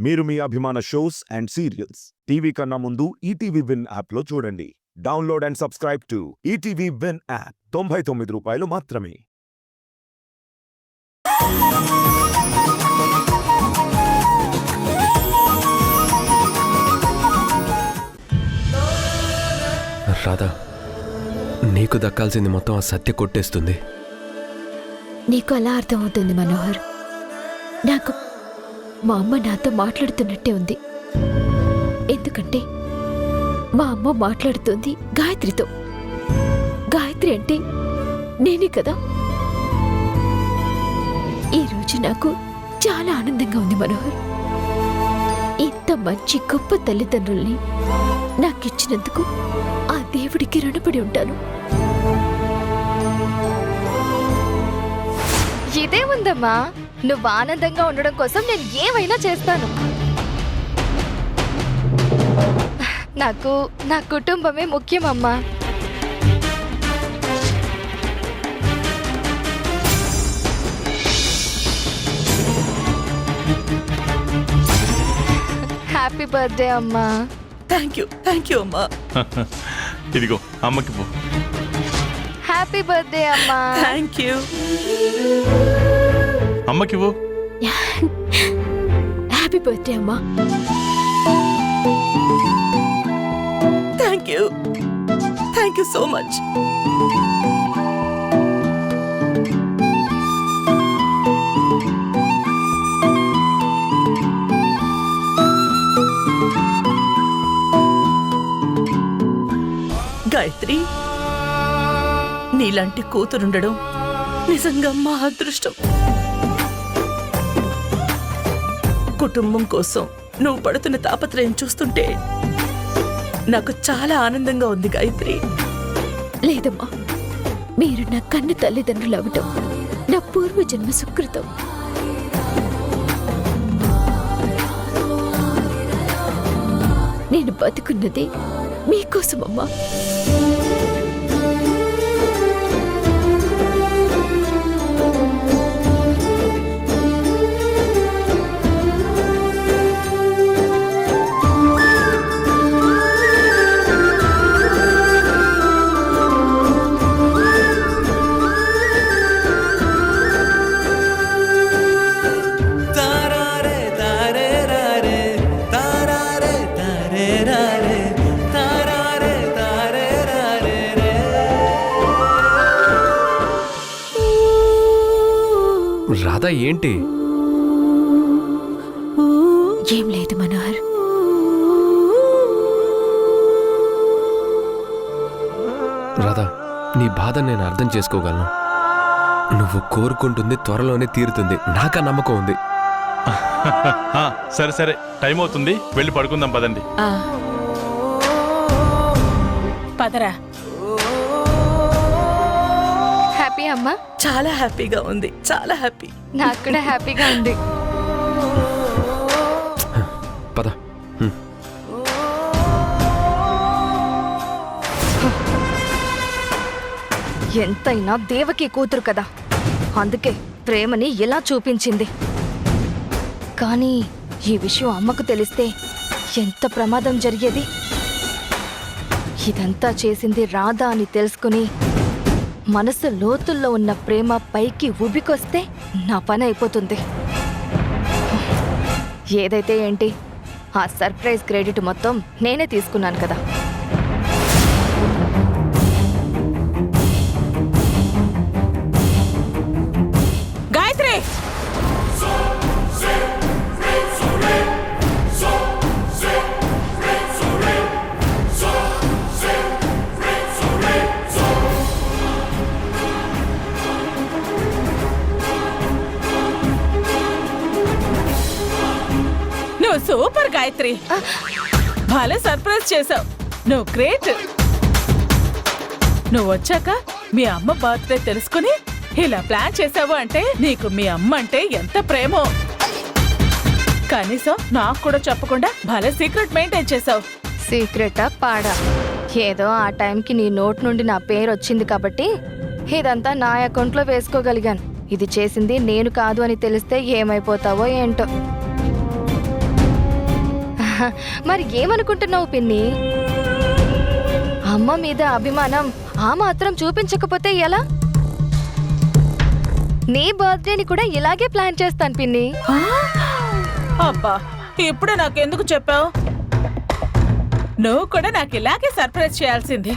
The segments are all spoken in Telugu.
మీరు మీ అభిమాన షోస్ అండ్ సీరియల్స్ టీవీ కన్నా ముందు ఈటీవీ విన్ యాప్లో చూడండి. Download and subscribe to ETV win app. 99 రూపాయలు మాత్రమే. రాధా, నీకు దక్కాల్సింది మొత్తం ఆ సత్య కొట్టేస్తుంది. నీకు అలా అర్థమవుతుంది మనోహర్. నాకు మా అమ్మ నాతో మాట్లాడుతున్నట్టే ఉంది. ఎందుకంటే మా అమ్మ మాట్లాడుతుంది గాయత్రితో. గాయత్రి అంటే నేనే కదా. ఈరోజు నాకు చాలా ఆనందంగా ఉంది మనోహర్. ఇంత మంచి గొప్ప తల్లిదండ్రుల్ని నాకిచ్చినందుకు ఆ దేవుడికి రుణపడి ఉంటాను. ఇదే ఉందమ్మా, నువ్వు ఆనందంగా ఉండడం కోసం నేను ఏమైనా చేస్తాను. నాకు నా కుటుంబమే ముఖ్యమమ్మా. హ్యాపీ బర్త్డే అమ్మా. థ్యాంక్ యూ అమ్మా. ఇదిగో అమ్మకి పో. హ్యాపీ బర్త్డే అమ్మా. Thank you. అమ్మకి పో. హ్యాపీ బర్త్డే అమ్మా. Thank you so much. Gayatri, నీలాంటి కూతురుండడం నిజంగా మా అదృష్టం. కుటుంబం కోసం నువ్వు పడుతున్న తాపత్రయం చూస్తుంటే నాకు చాలా ఆనందంగా ఉంది గాయత్రి. లేదమ్మా, మీరు నా కన్ను తల్లిదండ్రులు అవటం నా పూర్వజన్మ సుకృతం. నేను బతుకున్నది మీకోసమమ్మా. రాధా, ఏంటి? ఏం లేదు మనోహర్. రాధా, నీ బాధ నేను అర్థం చేసుకోగలను. నువ్వు కోరుకుంటుంది త్వరలోనే తీరుతుంది, నాకా నమ్మకం ఉంది. సరే సరే, టైం అవుతుంది, వెళ్ళి పడుకుందాం పదండి. పదరా. హ్యాపీ అమ్మా. చాలా హ్యాపీగా ఉంది, చాలా హ్యాపీ. నాకు కూడా హ్యాపీగా ఉంది. పద. ఎంతైనా దేవకి కూతురు కదా, అందుకే ప్రేమని ఎలా చూపించింది. కానీ ఈ విషయం అమ్మకు తెలిస్తే ఎంత ప్రమాదం జరిగేది. ఇదంతా చేసింది రాధ అని తెలుసుకుని మనసు లోతుల్లో ఉన్న ప్రేమ పైకి ఉబికొస్తే నా పని అయిపోతుంది. ఏదైతే ఏంటి, ఆ సర్ప్రైజ్ క్రెడిట్ మొత్తం నేనే తీసుకున్నాను కదా. గాయత్రి, నువ్వు సూపర్ గాయత్రి. భలే సర్ప్రైజ్ చేసావు. నువ్వు గ్రేట్. నువ్వు వచ్చాక మీ అమ్మ బర్త్డే తెలుసుకుని ఇలా ప్లాన్ చేసావు అంటే నీకు మీ అమ్మ అంటే ఎంత ప్రేమో. కనీసం నాకు కూడా చెప్పకుండా భలే సీక్రెట్ మెయింటైన్ చేసావు. సీక్రెటా పాడా, ఏదో ఆ టైంకి నీ నోట్ నుండి నా పేరు వచ్చింది కాబట్టి ఇదంతా నా అకౌంట్లో వేసుకోగలిగాను. ఇది చేసింది నేను కాదు అని తెలిస్తే ఏమైపోతావో ఏంటో. మరి ఏమనుకుంటున్నావు పిన్ని? అమ్మ మీద అభిమానం ఆ మాత్రం చూపించకపోతే ఎలా? నీ బర్త్డేని కూడా ఇలాగే ప్లాన్ చేస్తాను పిన్ని. అబ్బా, ఇప్పుడే నాకెందుకు చెప్పావు? నువ్వు కూడా నాకు ఇలాగే సర్ప్రైజ్ చేయాల్సింది.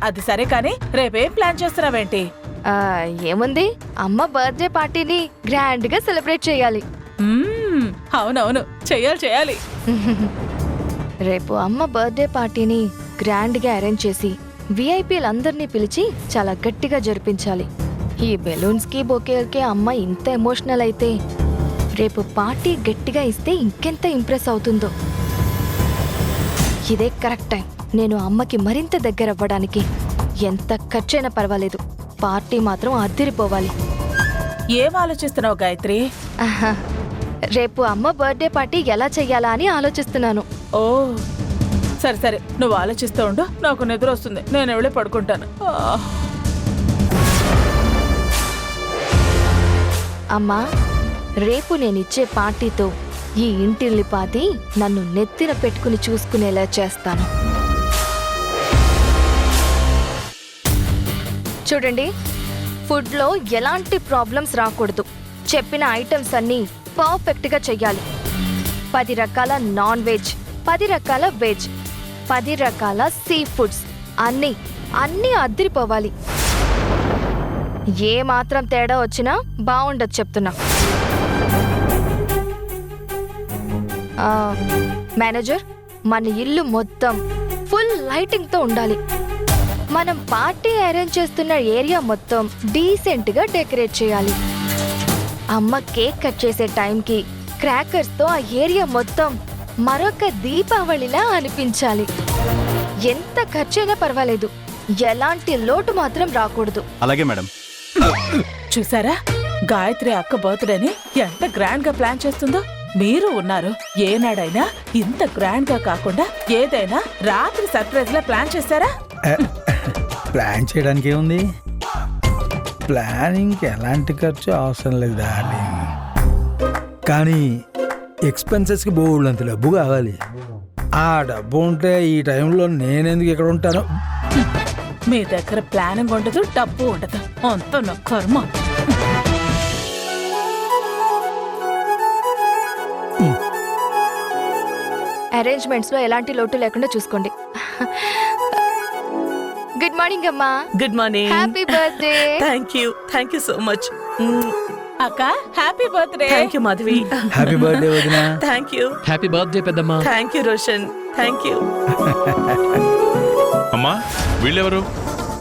అది సరే కానీ రేపేం ప్లాన్ చేస్తున్నావేంటి? ఏముంది, అమ్మ బర్త్డే పార్టీని గ్రాండ్ గా సెలబ్రేట్ చేయాలి. అవునవును, చెయ్యాలి. రేపు అమ్మ బర్త్డే పార్టీని గ్రాండ్ గా అరేంజ్ చేసి విఐపీలందరినీ పిలిచి చాలా గట్టిగా జరిపించాలి. ఈ బెలూన్స్ కి బొకేలకి అమ్మ ఇంత ఎమోషనల్ అయితే రేపు పార్టీ గట్టిగా ఇస్తే ఇంకెంత ఇంప్రెస్ అవుతుందో. ఇదే కరెక్ట్ టైం. నేను అమ్మకి మరింత దగ్గర అవ్వడానికి. ఎంత ఖర్చైనా పర్వాలేదు, పార్టీ మాత్రం అదిరిపోవాలి. ఏం ఆలోచిస్తున్నావు గాయత్రి? రేపు అమ్మ బర్త్డే పార్టీ ఎలా చెయ్యాలా అని ఆలోచిస్తున్నాను. ఓ సరే, నువ్వు ఆలోచిస్తూ ఉండు, నాకు నిద్ర వస్తుంది, నేను వెళ్ళి పడుకుంటాను. అమ్మా, రేపు నేనిచ్చే పార్టీతో ఈ ఇంటిల్లి పాతి నన్ను నెత్తిన పెట్టుకుని చూసుకునేలా చేస్తాను. చూడండి, ఫుడ్లో ఎలాంటి ప్రాబ్లమ్స్ రాకూడదు. చెప్పిన ఐటమ్స్ అన్నీ పర్ఫెక్ట్గా చెయ్యాలి. 10 రకాల నాన్ వెజ్, 10 రకాల వెజ్, 10 రకాల సీ ఫుడ్స్, అన్నీ అద్దరిపోవాలి. ఏ మాత్రం తేడా వచ్చినా బాగుండదు చెప్తున్నా. మేనేజర్, మన ఇల్లు మొత్తం ఫుల్ లైటింగ్ తో ఉండాలి. మనం పార్టీ అరేంజ్ చేస్తున్న ఏరియా మొత్తం డీసెంట్ గా డెకరేట్ చేయాలి. అమ్మ కేక్ కట్ చేసే టైంకి క్రాకర్స్ తో ఆ ఏరియా మొత్తం మరొక దీపావళిలా అనిపించాలి. ఎంత ఖర్చైనా పర్వాలేదు, ఎలాంటి లోటు మాత్రం రాకూడదు. అలాగే మేడం. చూసారా, గాయత్రి అక్క బర్త్డేని ఎంత గ్రాండ్ గా ప్లాన్ చేస్తుందో. మీరు ఉన్నారు, ఏనాడైనా ఇంత గ్రాండ్ గా కాకుండా ఏదైనా రాత్రి సర్ప్రైజ్ లా ప్లాన్ చేశారా? ప్లాన్ చేయడానికి ఏముంది, ప్లానింగ్ ఎలాంటి ఖర్చు అవసరం లేదు డార్లింగ్. కానీ ఎక్స్పెన్సెస్కి బోల్డ్ అంత డబ్బు కావాలి. ఆ డబ్బు ఉంటే ఈ టైంలో నేనెందుకు ఇక్కడ ఉంటాను? మీ దగ్గర ప్లానింగ్ ఉండదు, డబ్బు ఉండదు, అంత నా కర్మ. అరేంజ్మెంట్స్ లో ఎలాంటి లోటు లేకుండా చూసుకోండి. గుడ్ మార్నింగ్ అమ్మా. Good morning. Happy birthday. Thank you so much. అక్క, happy birthday. Thank you Madhavi. Happy birthday వదినా. Thank you. హ్యాపీ బర్త్డే పెద్దమ్మా. Thank you Roshan. Thank you. అమ్మా, వీళ్ళెవరు?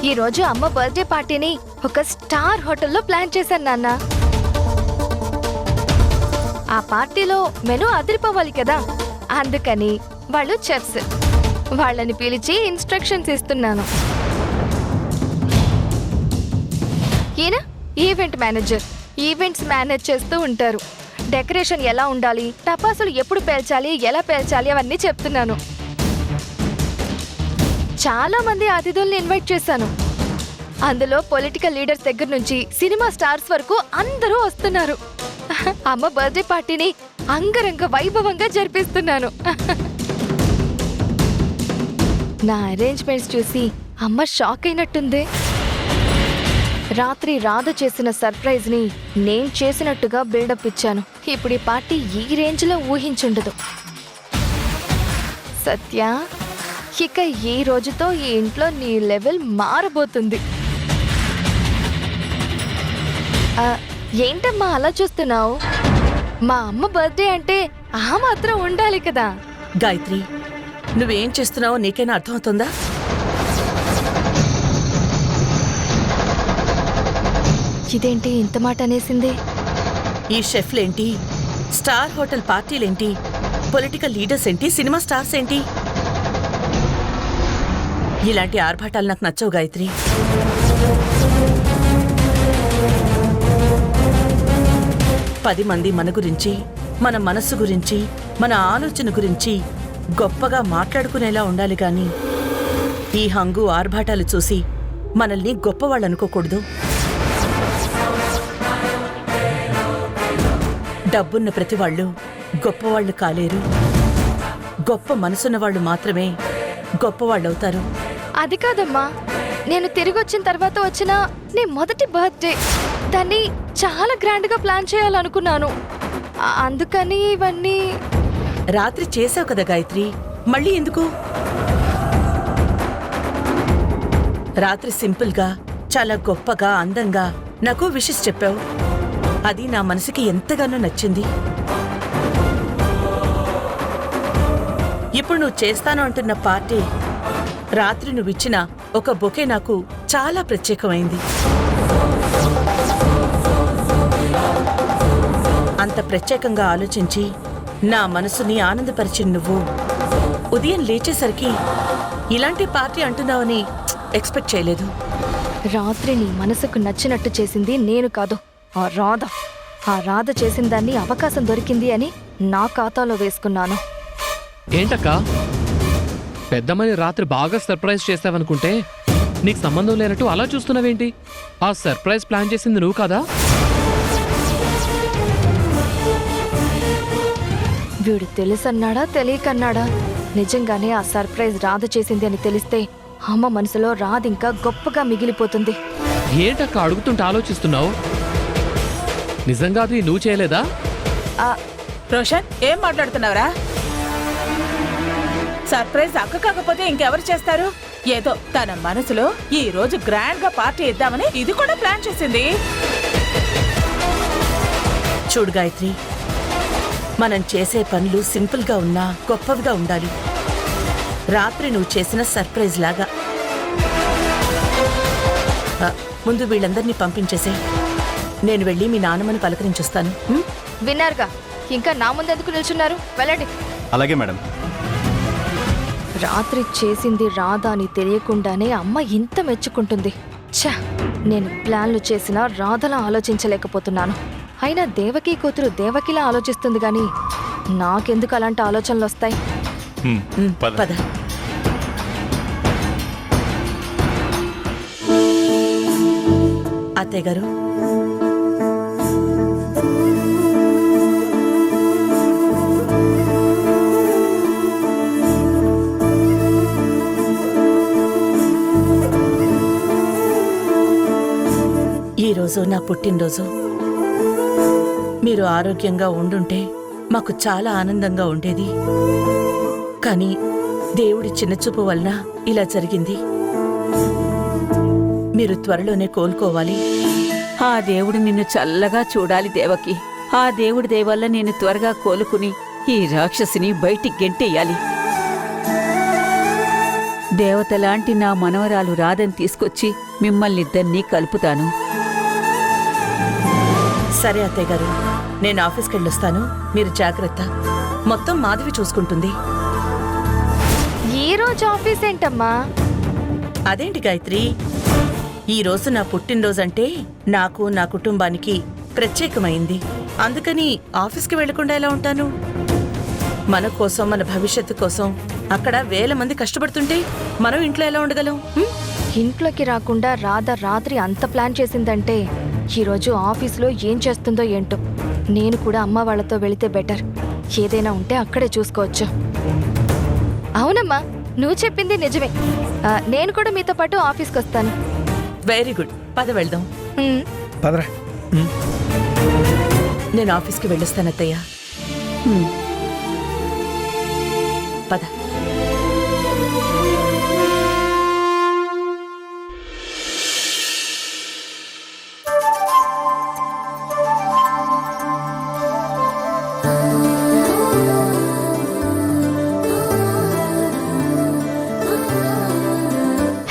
ఈ రోజు అమ్మ బర్త్డే పార్టీని ఒక స్టార్ హోటల్లో ప్లాన్ చేశాను నాన్న. ఆ పార్టీలో మెనూ అదిరిపోవాలి కదా, అందుకని వాళ్ళు చెఫ్స్. వాళ్ళని పిలిచి ఇన్స్ట్రక్షన్స్ ఇస్తున్నాను. ఈయన ఈవెంట్ మేనేజర్, ఈవెంట్స్ మేనేజ్ చేస్తూ ఉంటారు. డెకరేషన్ ఎలా ఉండాలి, టపాసులు ఎప్పుడు పేల్చాలి, ఎలా పేల్చాలి అవన్నీ చెప్తున్నాను. చాలా మంది అతిథుల్ని ఇన్వైట్ చేశాను. అందులో పొలిటికల్ లీడర్స్ దగ్గర నుంచి సినిమా స్టార్స్ వరకు అందరూ వస్తున్నారు. అమ్మ బర్త్డే పార్టీని అంగరంగ వైభవంగా జరిపిస్తున్నాను. నా అరేంజ్మెంట్స్ చూసి అమ్మ షాక్ అయినట్టుంది. రాత్రి రాధ చేసిన సర్ప్రైజ్ ని నేను చేసినట్టుగా బిల్డప్ ఇచ్చాను. ఇప్పుడు ఈ పార్టీ ఈ రేంజ్ లో ఊహించుండదు. సత్య, ఇక ఈ రోజుతో ఈ ఇంట్లో నీ లెవెల్ మారబోతుంది. ఏంటమ్మా అలా చూస్తున్నావు? మా అమ్మ బర్త్డే అంటే ఆ మాత్రం ఉండాలి కదా. గాయత్రి, నువ్వేం చేస్తున్నావో నీకైనా అర్థమవుతుందా? ఇదేంటి ఇంత మాట అనేసింది? ఈ షెఫ్లేంటి, స్టార్ హోటల్ పార్టీలేంటి, పొలిటికల్ లీడర్స్ ఏంటి, సినిమా స్టార్స్ ఏంటి? ఇలాంటి ఆర్భాటాలు నాకు నచ్చవు గాయత్రి. పది మంది మన గురించి, మన మనస్సు గురించి, మన ఆలోచన గురించి గొప్పగా మాట్లాడుకునేలా ఉండాలి గాని ఈ హంగు ఆర్భాటాలు చూసి మనల్ని గొప్పవాళ్ళు అనుకోకూడదు. డబ్బున్న ప్రతి వాళ్ళు గొప్పవాళ్ళు కాలేరు. గొప్ప మనసున్న వాళ్ళు మాత్రమే గొప్పవాళ్ళవుతారు. అది కాదమ్మా, నేను తిరిగి వచ్చిన తర్వాత వచ్చిన నీ మొదటి బర్త్డే, దాన్ని చాలా గ్రాండ్ గా ప్లాన్ చేయాలనుకున్నాను. అందుకని ఇవన్నీ. రాత్రి చేసావు కదా గాయత్రి, మళ్ళీ ఎందుకు? రాత్రి సింపుల్ గా, చాలా గొప్పగా, అందంగా నాకు విషెస్ చెప్పావు. అది నా మనసుకి ఎంతగానో నచ్చింది. ఇప్పుడు నువ్వు చేస్తాను అంటున్న పార్టీ, రాత్రి నువ్విచ్చిన ఒక బొకే నాకు చాలా ప్రత్యేకమైంది. అంత ప్రత్యేకంగా ఆలోచించి నా మనసుని ఆనందపరిచిన నువ్వు ఉదయం లేచేసరికి ఇలాంటి పార్టీ అంటున్నావని ఎక్స్పెక్ట్ చేయలేదు. రాత్రి నీ మనసుకు నచ్చినట్టు చేసింది నేను కాదు, ఆ రాధ. ఆ రాధ చేసిన దాన్ని అవకాశం దొరికింది అని నా ఖాతాలో వేసుకున్నాను. ఏంటక్క, పెద్దమ్మని రాత్రి బాగా సర్ప్రైజ్ చేసావనుకుంటే నీకు సంబంధం లేనట్టు అలా చూస్తున్నావేంటి? ఆ సర్ప్రైజ్ ప్లాన్ చేసింది నువ్వు కదా? వీడు తెలుసన్నాడా తెలియకన్నాడా? నిజంగానే ఆ సర్ప్రైజ్ రాధ చేసింది అని తెలిస్తే అమ్మ మనసులో రాధ ఇంకా గొప్పగా మిగిలిపోతుంది. ఏంటక్క అడుగుతుంటే ఆలోచిస్తున్నావు? నిజంగా అది నువ్వు చేయలేదా? రోషన్, ఏం మాట్లాడుతున్నావురా? సర్ప్రైజ్ అక్క కాకపోతే ఇంకెవరు చేస్తారు? ఏదో తన మనసులో ఈ రోజు గ్రాండ్ గా పార్టీ ఇద్దామని ఇది కూడా ప్లాన్ చేసింది. చూడు గాయత్రి, మనం చేసే పనులు సింపుల్ గా ఉన్నా గొప్పవిగా ఉండాలి. రాత్రి నువ్వు చేసిన సర్ప్రైజ్ లాగా. ముందు వీళ్ళందరినీ పంపించేసే, నేను వెళ్ళి మీ నాన్నమ్మని పలకరించొస్తాను. విన్నారుగా, ఇంకా నా ముందెందుకు నిల్చున్నారు? వెళ్ళండి. అలాగే మేడం. రాత్రి చేసింది రాధా అని తెలియకుండానే అమ్మ ఇంత మెచ్చుకుంటుంది. ఛ, నేను ప్లాన్లు చేసినా రాధలా ఆలోచించలేకపోతున్నాను. అయినా దేవకి కూతురు దేవకిలా ఆలోచిస్తుంది గాని నాకెందుకు అలాంటి ఆలోచనలు వస్తాయి? పద. అత్తయ్య గారు, ఈరోజు నా పుట్టినరోజు. మీరు ఆరోగ్యంగా ఉండుంటే మాకు చాలా ఆనందంగా ఉండేది. కానీ దేవుడి చిన్నచూపు వలన ఇలా జరిగింది. మీరు త్వరలోనే కోలుకోవాలి. ఆ దేవుడు నిన్ను చల్లగా చూడాలి దేవకి. ఆ దేవుడి దయ వల్ల నేను త్వరగా కోలుకుని ఈ రాక్షసిని బయటికి గెంటేయాలి. దేవతలాంటి నా మనవరాలు రాధని తీసుకొచ్చి మిమ్మల్నిద్దరినీ కలుపుతాను. సరే అత్తయ్య గారు, నేను ఆఫీస్కి వెళ్ళొస్తాను. మీరు జాగ్రత్త. మొత్తం మాధవి చూసుకుంటుంది. ఈ రోజు ఆఫీస్ ఏంటమ్మా? అదేంటి గాయత్రి, ఈ రోజు నా పుట్టినరోజంటే నాకు, నా కుటుంబానికి ప్రత్యేకమైంది. అందుకని ఆఫీస్కి వెళ్లకుండా ఎలా ఉంటాను? మన కోసం, మన భవిష్యత్తు కోసం అక్కడ వేల మంది కష్టపడుతుంటే మనం ఇంట్లో ఎలా ఉండగలం? ఇంట్లోకి రాకుండా రాధ రాత్రి అంత ప్లాన్ చేసిందంటే ఈరోజు ఆఫీసులో ఏం చేస్తుందో ఏంటో. నేను కూడా అమ్మ వాళ్ళతో వెళితే బెటర్. ఏదైనా ఉంటే అక్కడే చూసుకోవచ్చు. అవునమ్మా, నువ్వు చెప్పింది నిజమే. నేను కూడా మీతో పాటు ఆఫీస్కి వస్తాను. వెరీ గుడ్, పద వెళ్దాం. పదరా. నేను ఆఫీస్కి వెళ్ళొస్తాను అత్తయ్య. పద.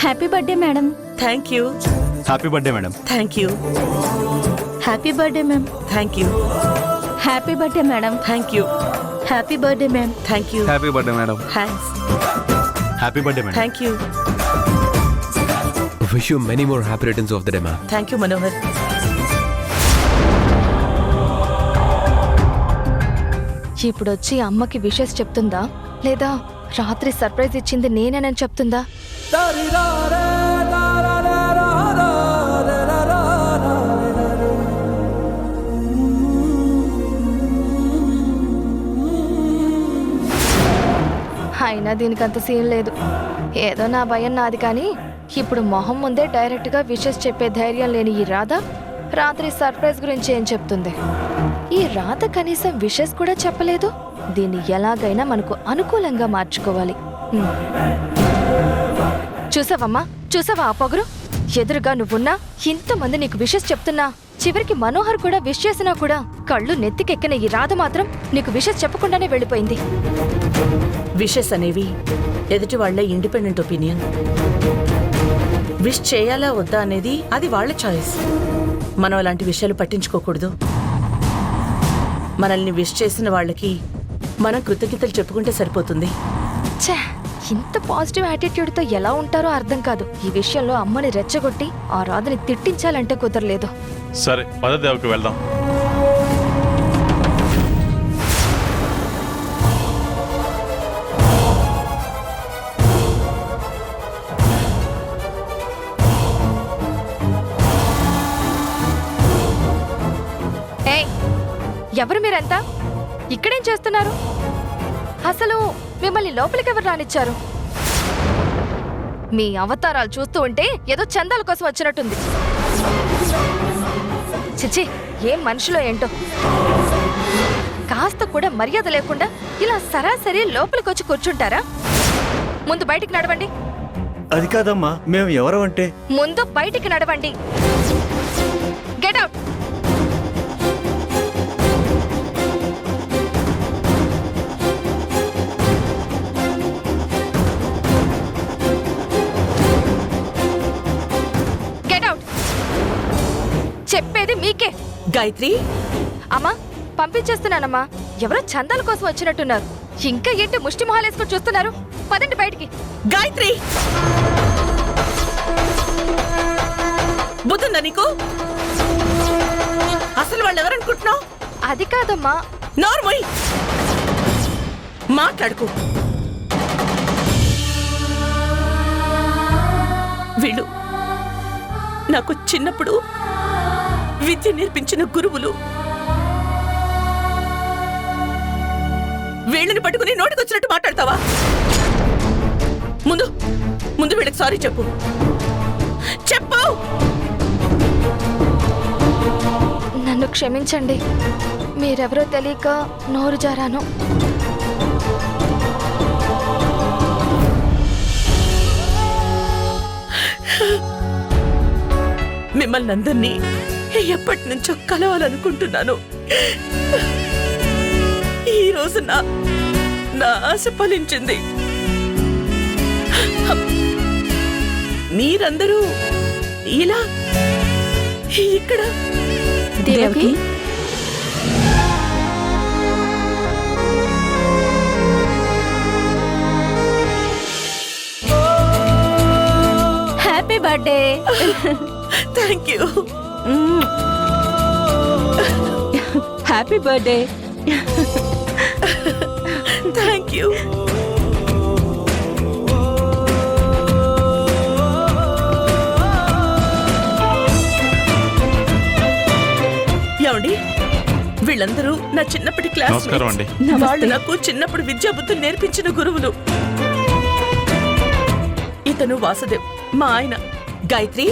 Happy birthday madam. Thank you. Happy birthday madam. Thank you. Happy birthday ma'am. Thank you. Happy birthday madam. Thank you. Happy birthday ma'am. Thank you. Happy birthday madam. Thanks. Happy birthday madam. Thank you. Wish you many more happy returns of the day ma'am. Thank you Manohar. ఇప్పుడొచ్చి అమ్మకి విషెస్ చెప్తుందా, లేదా రాత్రి సర్ప్రైజ్ ఇచ్చింది నేనేనని చెప్తుందా? అయినా దీనికంత సీన్ లేదు. ఏదో నా భయం నాది, కానీ ఇప్పుడు మొహం ముందే డైరెక్ట్గా విషెస్ చెప్పే ధైర్యం లేని ఈ రాధ రాత్రి సర్ప్రైజ్ గురించి ఏం చెప్తుంది? ఈ రాధ కనీసం విషెస్ కూడా చెప్పలేదు. దీన్ని ఎలాగైనా మనకు అనుకూలంగా మార్చుకోవాలి. చూసావమ్మా, చూసావా ఆ పొగరు? ఎదురుగా నువ్వున్నా, ఇంతమంది నీకు విషెస్ చెప్తున్నా, చివరికి మనోహర్ కూడా విష్ చేసినా కూడా కళ్ళు నెత్తికెక్కిన ఈ రాధ మాత్రం నీకు విషెస్ చెప్పకుండానే వెళ్ళిపోయింది. విషెస్ అనేవి ఎదుటి వాళ్ళ ఇండిపెండెంట్ ఒపీనియన్. విష్ చేయాలా వద్దా అనేది అది వాళ్ళ చాయిస్. మనం అలాంటి విషయాలు పట్టించుకోకూడదు. మనల్ని విష్ చేసిన వాళ్ళకి మనం కృతజ్ఞతలు చెప్పుకుంటే సరిపోతుంది. ఛే, ఇంత పాజిటివ్ యాటిట్యూడ్తో ఎలా ఉంటారో అర్థం కాదు. ఈ విషయంలో అమ్మని రెచ్చగొట్టి ఆ రాధని తిట్టించాలంటే కుదరలేదు. సరే పద దేవకి వెళ్దాం. ఏయ్, ఎవరు మీరంతా? ఇక్కడేం చేస్తున్నారు? అసలు మిమ్మల్ని లోపలికి ఎవరు రానిచ్చారు? మీ అవతారాలు చూస్తూ ఉంటే ఏదో చందాల కోసం వచ్చినట్టుంది. చిచి, ఏం మనుషులో ఏంటో. కాస్త కూడా మర్యాద లేకుండా ఇలా సరాసరి లోపలికి వచ్చి కూర్చుంటారా? ముందు బయటికి నడవండి. అది కాదమ్మా, మేము ఎవరు అంటే? ముందు బయటికి నడవండి. Get out. చెప్పేది మీకే. గాయత్రి, అమ్మా పంపించేస్తున్నానమ్మా. ఎవరో చందాల కోసం వచ్చినట్టున్నారు. ఇంకా ఏంటి ముష్టి మొహాలేసుకొని చూస్తున్నారు? పదండి బయటికి. గాయత్రి, బుద్ధుందా నీకు? అసలు వాళ్ళు ఎవరనుకుంటున్నావు? అది కాదమ్మా. నోర్మోయ్, మాట్లాడుకో. వీళ్ళు నాకు చిన్నప్పుడు విద్య నేర్పించిన గురువులు. వీళ్ళని పట్టుకుని నోటికొచ్చినట్టు మాట్లాడతావా? ముందు ముందు వీళ్ళకి సారీ చెప్పు. చెప్పు. నన్ను క్షమించండి. మీరెవరో తెలియక నోరు జారాను. మిమ్మల్ని అందరినీ ఎప్పటి నుంచో కలవాలనుకుంటున్నాను. ఈ రోజు నా ఆశ ఫలించింది. మీరందరూ ఇలా ఇక్కడ Devaki, happy birthday. Thank you. Happy birthday. Thank you. ఏమండి, వీళ్ళందరూ నా చిన్నప్పటి క్లాస్. నమస్కారం అండి. వాళ్ళు నాకు చిన్నప్పుడు విద్యాబుద్ధులు నేర్పించిన గురువులు. ఇతను వాసుదేవ్, మా ఆయన. గాయత్రి,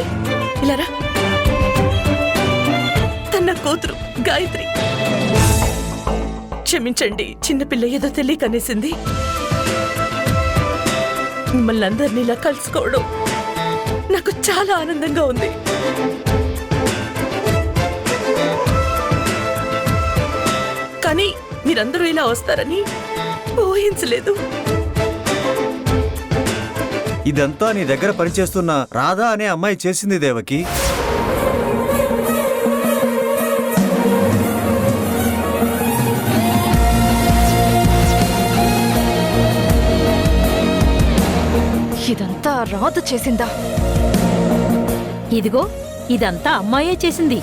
ఇలారా. తన కూతురు గాయత్రి. క్షమించండి, చిన్నపిల్ల ఏదో తెలియకనేసింది. మిమ్మల్ని అందరినీ ఇలా కలుసుకోవడం నాకు చాలా ఆనందంగా ఉంది. కానీ మీరందరూ ఇలా వస్తారని ఊహించలేదు. ఇదంతా నీ దగ్గర పనిచేస్తున్న రాధా అనే అమ్మాయి చేసింది దేవకి. ఇదంతా రాధ చేసిందా? ఇదిగో ఇదంతా అమ్మాయే చేసింది.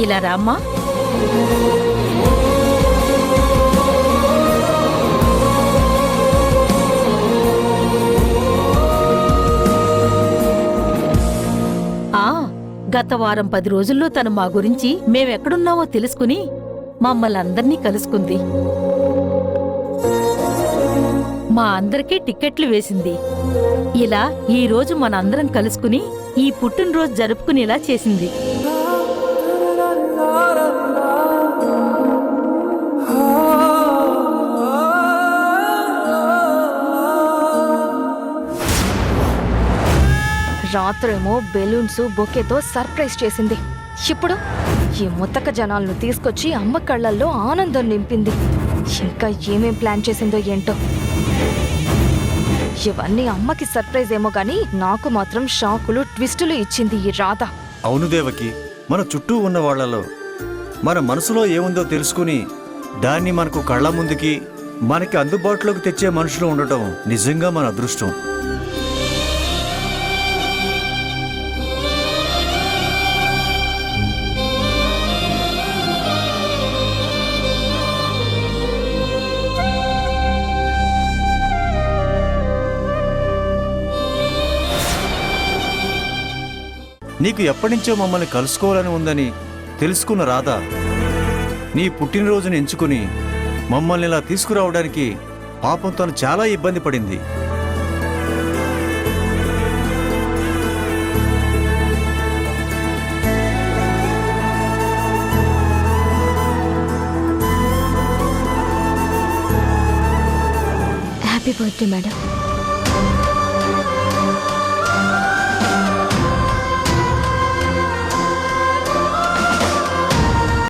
ఇలా రామ్మా. గత వారం 10 రోజుల్లో తను మా గురించి మేమెక్కడున్నామో తెలుసుకుని మమ్మల్ని అందర్నీ కలుసుకుంది. మా అందరికీ టిక్కెట్లు వేసింది. ఇలా ఈ రోజు మనందరం కలుసుకుని ఈ పుట్టినరోజు జరుపుకునేలా చేసింది. రాత్రేమో బెలూన్స్ బొకేతో సర్ప్రైజ్ చేసింది. ఇప్పుడు ఈ ముతక జనాలను తీసుకొచ్చి అమ్మ కళ్ళల్లో ఆనందం నింపింది. ఇంకా ఏమేం ప్లాన్ చేసిందో ఏంటో. ఇవన్నీ అమ్మకి సర్ప్రైజ్ ఏమో గానీ నాకు మాత్రం షాకులు ట్విస్టులు ఇచ్చింది ఈ రాధ. అవును దేవకి, మన చుట్టూ ఉన్న వాళ్ళలో మన మనసులో ఏముందో తెలుసుకుని దాన్ని మనకు కళ్ళ ముందుకి మనకి అందుబాటులోకి తెచ్చే మనుషులు ఉండటం నిజంగా మన అదృష్టం. నీకు ఎప్పటినుంచో మమ్మల్ని కలుసుకోవాలని ఉందని తెలుసుకున్న రాధా నీ పుట్టినరోజుని ఎంచుకుని మమ్మల్ని ఇలా తీసుకురావడానికి పాపం తను చాలా ఇబ్బంది పడింది. Happy birthday madam.